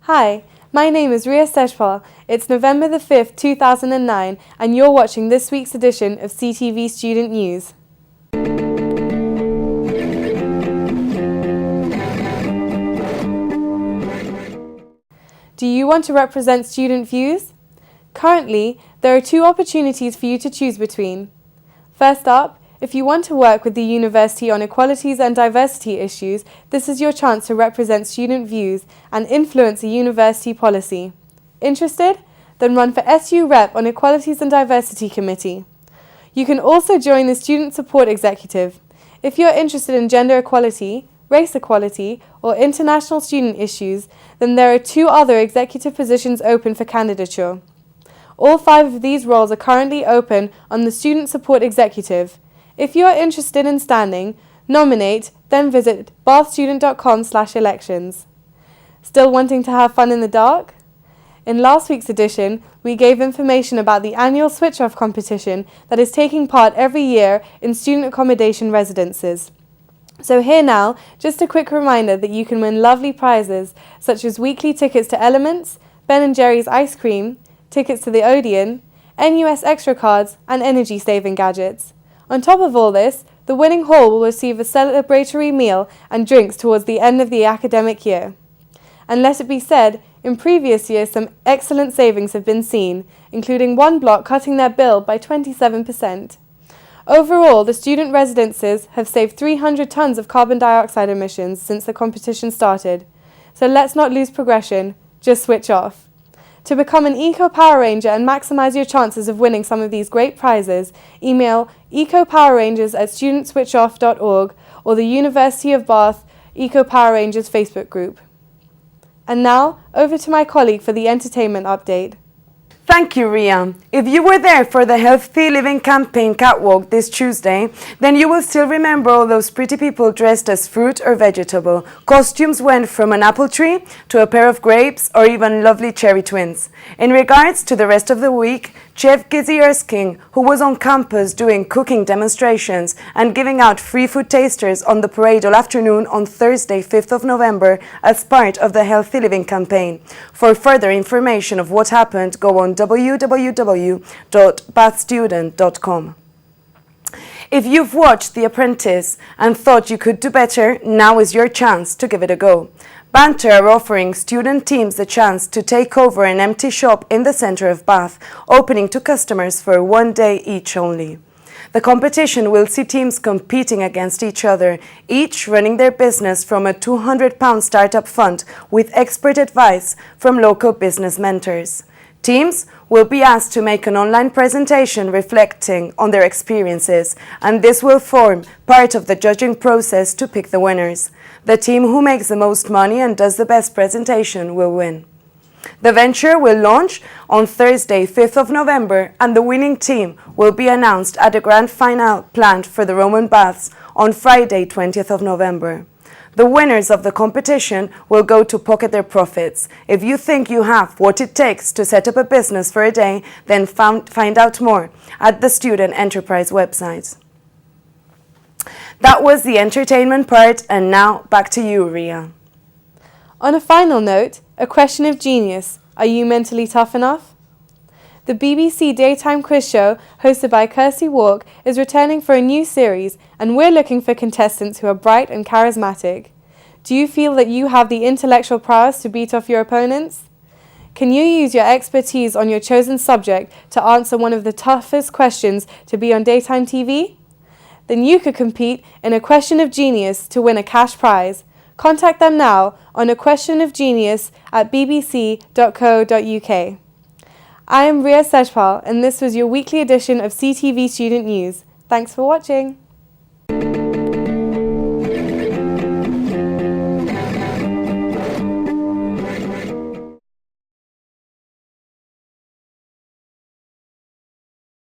Hi, my name is Ria Sejpal. It's November the 5th, 2009, and you're watching this week's edition of CTV Student News. Do you want to represent student views? Currently, there are two opportunities for you to choose between. First up, if you want to work with the university on equalities and diversity issues, this is your chance to represent student views and influence a university policy. Interested? Then run for SU Rep on Equalities and Diversity Committee. You can also join the Student Support Executive. If you're interested in gender equality, race equality, or international student issues, then there are two other executive positions open for candidature. All 5 of these roles are currently open on the Student Support Executive. If you are interested in standing, nominate, then visit bathstudent.com/elections. Still wanting to have fun in the dark? In last week's edition, we gave information about the annual switch-off competition that is taking part every year in student accommodation residences. So here now, just a quick reminder that you can win lovely prizes such as weekly tickets to Elements, Ben & Jerry's ice cream, tickets to the Odeon, NUS extra cards, and energy-saving gadgets. On top of all this, the winning hall will receive a celebratory meal and drinks towards the end of the academic year. And let it be said, in previous years some excellent savings have been seen, including one block cutting their bill by 27%. Overall, the student residences have saved 300 tons of carbon dioxide emissions since the competition started. So let's not lose progression, just switch off. To become an Eco Power Ranger and maximize your chances of winning some of these great prizes, email ecopowerrangers@studentswitchoff.org or the University of Bath Eco Power Rangers Facebook group. And now, over to my colleague for the entertainment update. Thank you, Ria. If you were there for the Healthy Living campaign catwalk this Tuesday, then you will still remember all those pretty people dressed as fruit or vegetable. Costumes went from an apple tree to a pair of grapes or even lovely cherry twins. In regards to the rest of the week, Chef Gizzy Erskine, who was on campus doing cooking demonstrations and giving out free food tasters on the parade all afternoon on Thursday, 5th of November, as part of the Healthy Living campaign. For further information of what happened, go on www.bathstudent.com. If you've watched The Apprentice and thought you could do better, now is your chance to give it a go. Banter are offering student teams the chance to take over an empty shop in the centre of Bath, opening to customers for 1 day each only. The competition will see teams competing against each other, each running their business from a £200 startup fund with expert advice from local business mentors. Teams will be asked to make an online presentation reflecting on their experiences, and this will form part of the judging process to pick the winners. The team who makes the most money and does the best presentation will win. The venture will launch on Thursday, 5th of November, and the winning team will be announced at the grand final planned for the Roman Baths on Friday, 20th of November. The winners of the competition will go to pocket their profits. If you think you have what it takes to set up a business for a day, then find out more at the Student Enterprise website. That was the entertainment part, and now back to you, Ria. On a final note, a question of genius. Are you mentally tough enough? The BBC daytime quiz show, hosted by Kirsty Walk, is returning for a new series, and we're looking for contestants who are bright and charismatic. Do you feel that you have the intellectual prowess to beat off your opponents? Can you use your expertise on your chosen subject to answer one of the toughest questions to be on daytime TV? Then you could compete in a question of genius to win a cash prize. Contact them now on aquestionofgenius@bbc.co.uk. I am Ria Sejpal, and this was your weekly edition of CTV Student News. Thanks for watching.